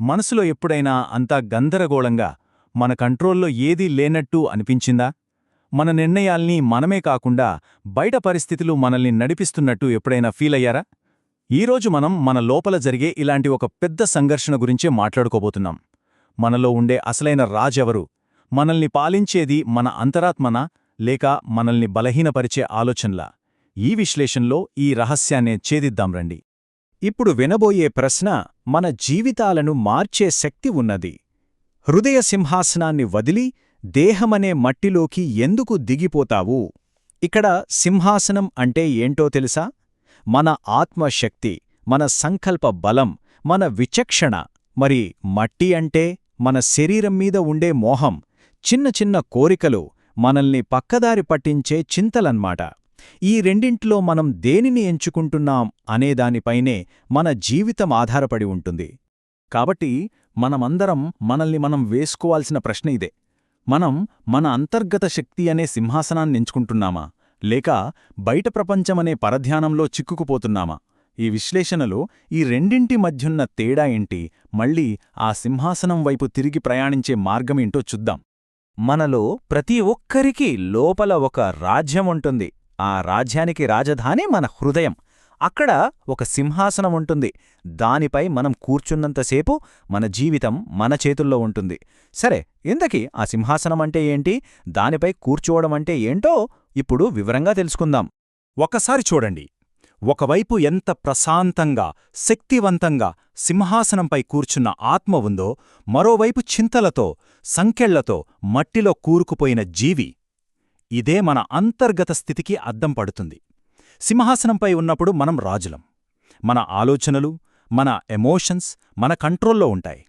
మనసులో ఎప్పుడైనా అంతా గందరగోళంగా మన కంట్రోల్లో ఏదీ లేనట్టు అనిపించిందా? మన నిర్ణయాల్ని మనమే కాకుండా బయట పరిస్థితులు మనల్ని నడిపిస్తున్నట్టు ఎప్పుడైనా ఫీలయ్యారా? ఈరోజు మనం మన లోపల జరిగే ఇలాంటి ఒక పెద్ద సంఘర్షణ గురించే మాట్లాడుకోబోతున్నాం. మనలో ఉండే అసలైన రాజెవరు? మనల్ని పాలించేది మన అంతరాత్మనా లేక మనల్ని బలహీనపరిచే ఆలోచనలా? ఈ విశ్లేషణలో ఈ రహస్యాన్నే ఛేదిద్దాం రండి. ఇప్పుడు వినబోయే ప్రశ్న మన జీవితాలను మార్చే శక్తి ఉన్నది. హృదయ సింహాసనాన్ని వదిలి దేహమనే మట్టిలోకి ఎందుకు దిగిపోతావు? ఇక్కడ సింహాసనం అంటే ఏంటో తెలుసా? మన ఆత్మశక్తి, మన సంకల్ప బలం, మన విచక్షణ. మరి మట్టి అంటే మన శరీరం మీద ఉండే మోహం, చిన్న చిన్న కోరికలు, మనల్ని పక్కదారి పట్టించే చింతలన్మాట. ఈ రెండింట్లో మనం దేనిని ఎంచుకుంటున్నాం అనేదానిపైనే మన జీవితం ఆధారపడి ఉంటుంది. కాబట్టి మనమందరం మనల్ని మనం వేసుకోవాల్సిన ప్రశ్న ఇదే: మనం మన అంతర్గత శక్తి అనే సింహాసనాన్ని ఎంచుకుంటున్నామా, లేక బయట ప్రపంచమనే పరధ్యానంలో చిక్కుకుపోతున్నామా? ఈ విశ్లేషణలో ఈ రెండింటి మధ్యున్న తేడా ఏంటి, మళ్ళీ ఆ సింహాసనం వైపు తిరిగి ప్రయాణించే మార్గమేంటో చూద్దాం. మనలో ప్రతి ఒక్కరికీ లోపల ఒక రాజ్యం ఉంటుంది. ఆ రాజ్యానికి రాజధాని మన హృదయం. అక్కడ ఒక సింహాసనం ఉంటుంది. దానిపై మనం కూర్చున్నంతసేపు మన జీవితం మన చేతుల్లో ఉంటుంది. సరే, ఇంతకీ ఆ సింహాసనం అంటే ఏంటి, దానిపై కూర్చోవడమంటే ఏంటో ఇప్పుడు వివరంగా తెలుసుకుందాం. ఒకసారి చూడండి. ఒకవైపు ఎంత ప్రశాంతంగా, శక్తివంతంగా సింహాసనంపై కూర్చున్న ఆత్మ ఉందో, మరోవైపు చింతలతో, సంకెళ్లతో మట్టిలో కూరుకుపోయిన జీవి. ఇదే మన అంతర్గత స్థితికి అద్దం పడుతుంది. సింహాసనంపై ఉన్నప్పుడు మనం రాజులం. మన ఆలోచనలు, మన ఎమోషన్స్ మన కంట్రోల్లో ఉంటాయి.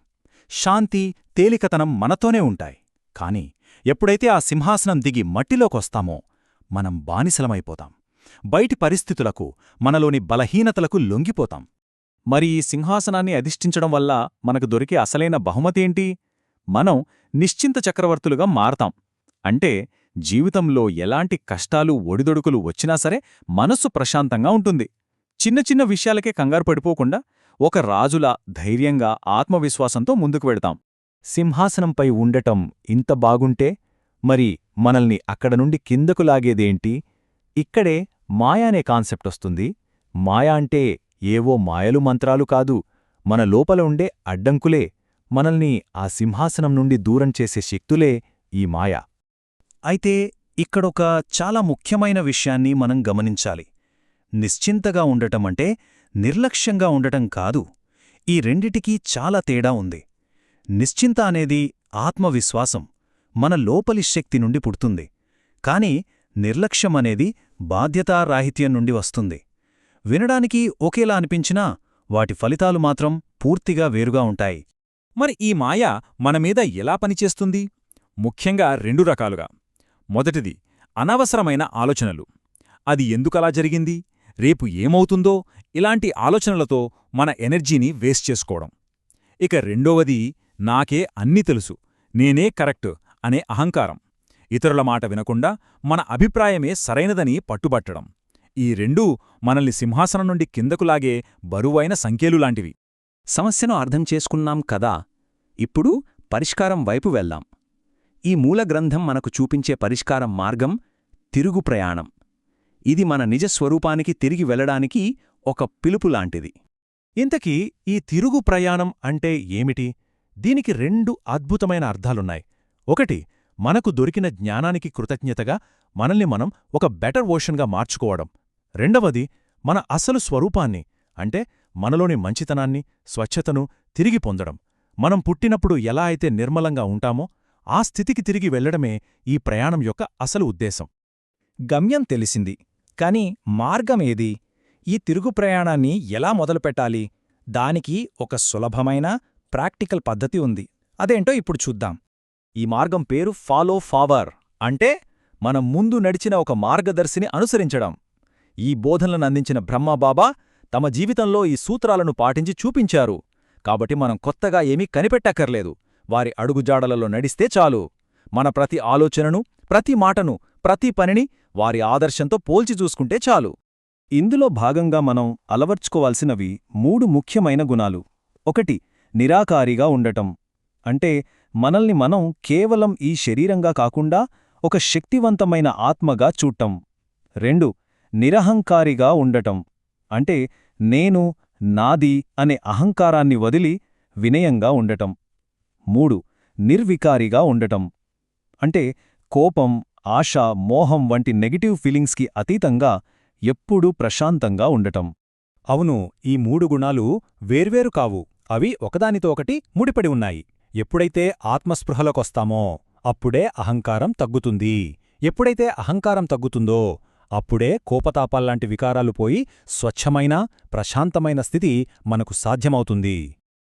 శాంతి, తేలికతనం మనతోనే ఉంటాయి. కాని ఎప్పుడైతే ఆ సింహాసనం దిగి మట్టిలోకొస్తామో మనం బానిసలమైపోతాం. బయటి పరిస్థితులకు, మనలోని బలహీనతలకు లొంగిపోతాం. మరి ఈ సింహాసనాన్ని అధిష్ఠించడం వల్ల మనకు దొరికే అసలైన బహుమతేంటి? మనం నిశ్చింత చక్రవర్తులుగా మారతాం. అంటే జీవితంలో ఎలాంటి కష్టాలు, ఒడిదొడుకులు వచ్చినా సరే మనస్సు ప్రశాంతంగా ఉంటుంది. చిన్న చిన్న విషయాలకే కంగారు పడిపోకుండా ఒక రాజులా ధైర్యంగా, ఆత్మవిశ్వాసంతో ముందుకు వెడతాం. సింహాసనంపై ఉండటం ఇంత బాగుంటే మరి మనల్ని అక్కడ నుండి కిందకు లాగేదేంటి? ఇక్కడే మాయ అనే కాన్సెప్ట్ వస్తుంది. మాయ అంటే ఏవో మాయలు మంత్రాలు కాదు, మన లోపల ఉండే అడ్డంకులే. మనల్ని ఆ సింహాసనం నుండి దూరం చేసే శక్తులే ఈ మాయ. అయితే ఇక్కడొక చాలా ముఖ్యమైన విషయాన్ని మనం గమనించాలి. నిశ్చింతగా ఉండటమంటే నిర్లక్ష్యంగా ఉండటం కాదు. ఈ రెండిటికీ చాలా తేడా ఉంది. నిశ్చింత అనేది ఆత్మవిశ్వాసం, మన లోపలి శక్తి నుండి పుడుతుంది. కాని నిర్లక్ష్యమనేది బాధ్యతారాహిత్యం నుండి వస్తుంది. వినడానికి ఒకేలా అనిపించినా వాటి ఫలితాలు మాత్రం పూర్తిగా వేరుగా ఉంటాయి. మరి ఈ మాయ మనమీద ఎలా పనిచేస్తుంది? ముఖ్యంగా 2 రకాలుగా. మొదటిది అనవసరమైన ఆలోచనలు. అది ఎందుకలా జరిగింది, రేపు ఏమవుతుందో ఇలాంటి ఆలోచనలతో మన ఎనర్జీని వేస్ట్ చేసుకోవడం. ఇక రెండోవది నాకే అన్నీ తెలుసు, నేనే కరెక్ట్ అనే అహంకారం. ఇతరుల మాట వినకుండా మన అభిప్రాయమే సరైనదని పట్టుబట్టడం. ఈ రెండూ మనల్ని సింహాసనం నుండి కిందకులాగే బరువైన సంఖ్యలులాంటివి. సమస్యను అర్థం చేసుకున్నాం కదా, ఇప్పుడు పరిష్కారం వైపు వెళ్దాం. ఈ మూల గ్రంథం మనకు చూపించే పరిష్కారం మార్గం తిరుగు ప్రయాణం. ఇది మన నిజస్వరూపానికి తిరిగి వెళ్లడానికి ఒక పిలుపులాంటిది. ఇంతకీ ఈ తిరుగు ప్రయాణం అంటే ఏమిటి? దీనికి 2 అద్భుతమైన అర్థాలున్నాయి. ఒకటి, మనకు దొరికిన జ్ఞానానికి కృతజ్ఞతగా మనల్ని మనం ఒక బెటర్ వర్షన్గా మార్చుకోవడం. రెండవది, మన అసలు స్వరూపాన్ని, అంటే మనలోని మంచితనాన్ని, స్వచ్ఛతను తిరిగి పొందడం. మనం పుట్టినప్పుడు ఎలా అయితే నిర్మలంగా ఉంటామో ఆ స్థితికి తిరిగి వెళ్లడమే ఈ ప్రయాణం యొక్క అసలు ఉద్దేశం. గమ్యం తెలిసింది, కాని మార్గమేది? ఈ తిరుగు ప్రయాణాన్ని ఎలా మొదలుపెట్టాలి? దానికి ఒక సులభమైన, ప్రాక్టికల్ పద్ధతి ఉంది. అదేంటో ఇప్పుడు చూద్దాం. ఈ మార్గం పేరు ఫాలో ఫావర్, అంటే మనం ముందు నడిచిన ఒక మార్గదర్శిని అనుసరించడం. ఈ బోధనలను అందించిన బ్రహ్మబాబా తమ జీవితంలో ఈ సూత్రాలను పాటించి చూపించారు. కాబట్టి మనం కొత్తగా ఏమీ కనిపెట్టక్కర్లేదు. వారి అడుగుజాడలలో నడిస్తే చాలు. మన ప్రతి ఆలోచనను, ప్రతి మాటను, ప్రతి పనిని వారి ఆదర్శంతో పోల్చి చూసుకుంటే చాలు. ఇందులో భాగంగా మనం అలవర్చుకోవాల్సినవి 3 ముఖ్యమైన గుణాలు. 1. నిరాకారిగా ఉండటం. అంటే మనల్ని మనం కేవలం ఈ శరీరంగా కాకుండా ఒక శక్తివంతమైన ఆత్మగా చూడటం. 2 నిరహంకారిగా ఉండటం. అంటే నేను, నాది అనే అహంకారాన్ని వదిలి వినయంగా ఉండటం. 3 నిర్వికారిగా ఉండటం. అంటే కోపం, ఆశ, మోహం వంటి నెగటివ్ ఫీలింగ్స్కి అతీతంగా ఎప్పుడూ ప్రశాంతంగా ఉండటం. అవును, ఈ 3 గుణాలు వేర్వేరు కావు, అవి ఒకదానితో ఒకటి ముడిపడి ఉన్నాయి. ఎప్పుడైతే ఆత్మస్పృహలోకొస్తామో అప్పుడే అహంకారం తగ్గుతుంది. ఎప్పుడైతే అహంకారం తగ్గుతుందో అప్పుడే కోపతాపాల్లాంటి వికారాలు పోయి స్వచ్ఛమైన, ప్రశాంతమైన స్థితి మనకు సాధ్యమవుతుంది.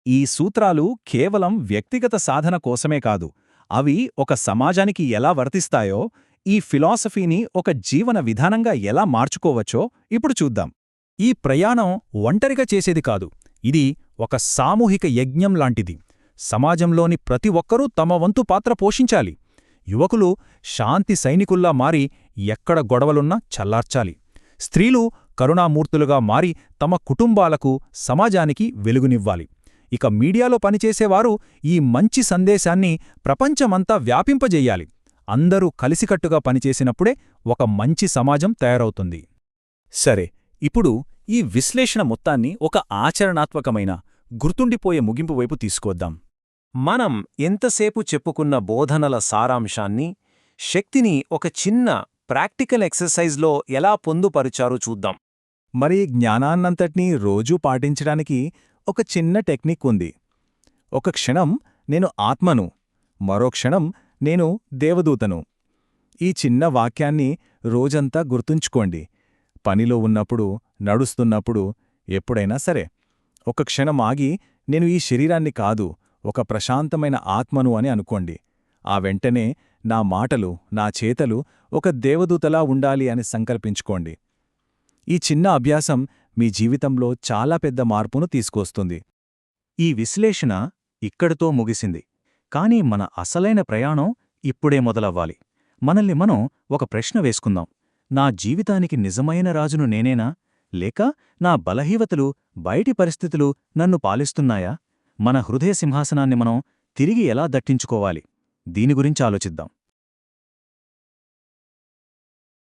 ఈ సూత్రాలు కేవలం వ్యక్తిగత సాధన కోసమే కాదు, అవి ఒక సమాజానికి ఎలా వర్తిస్తాయో, ఈ ఫిలాసఫీని ఒక జీవన విధానంగా ఎలా మార్చుకోవచ్చో ఇప్పుడు చూద్దాం. ఈ ప్రయాణం ఒంటరిగా చేసేది కాదు, ఇది ఒక సామూహిక యజ్ఞం లాంటిది. సమాజంలోని ప్రతి ఒక్కరూ తమ వంతు పాత్ర పోషించాలి. యువకులు శాంతి సైనికుల్లా మారి ఎక్కడ గొడవలున్నా చల్లార్చాలి. స్త్రీలు కరుణామూర్తులుగా మారి తమ కుటుంబాలకు, సమాజానికి వెలుగునివ్వాలి. ఇక మీడియాలో పనిచేసేవారు ఈ మంచి సందేశాన్ని ప్రపంచమంతా వ్యాపింపజెయ్యాలి. అందరూ కలిసికట్టుగా పనిచేసినప్పుడే ఒక మంచి సమాజం తయారవుతుంది. సరే, ఇప్పుడు ఈ విశ్లేషణ మొత్తాన్ని ఒక ఆచరణాత్మకమైన, గుర్తుండిపోయే ముగింపు వైపు తీసుకొద్దాం. మనం ఎంతసేపు చెప్పుకున్న బోధనల సారాంశాన్ని, శక్తిని ఒక చిన్న ప్రాక్టికల్ ఎక్సర్సైజ్లో ఎలా పొందుపరిచారో చూద్దాం. మరి జ్ఞానాన్నంతటినీ రోజూ పాటించడానికి ఒక చిన్న టెక్నిక్ ఉంది. ఒక క్షణం నేను ఆత్మను, మరో క్షణం నేను దేవదూతను. ఈ చిన్న వాక్యాన్ని రోజంతా గుర్తుంచుకోండి. పనిలో ఉన్నప్పుడు, నడుస్తున్నప్పుడు, ఎప్పుడైనా సరే. ఒక క్షణం ఆగి నేను ఈ శరీరాన్ని కాదు, ఒక ప్రశాంతమైన ఆత్మను అని అనుకోండి. ఆ వెంటనే నా మాటలు, నా చేతలు ఒక దేవదూతలా ఉండాలి అని సంకల్పించుకోండి. ఈ చిన్న అభ్యాసం మీ జీవితంలో చాలా పెద్ద మార్పును తీసుకొస్తుంది. ఈ విశ్లేషణ ఇక్కడితో ముగిసింది. కానీ మన అసలైన ప్రయాణం ఇప్పుడే మొదలవ్వాలి. మనల్ని మనం ఒక ప్రశ్న వేసుకుందాం. నా జీవితానికి నిజమైన రాజును నేనేనా? లేక నా బలహీనతలు, బయటి పరిస్థితులు నన్ను పాలిస్తున్నాయా? మన హృదయ సింహాసనాన్ని మనం తిరిగి ఎలా దట్టించుకోవాలి? దీని గురించి ఆలోచిద్దాం.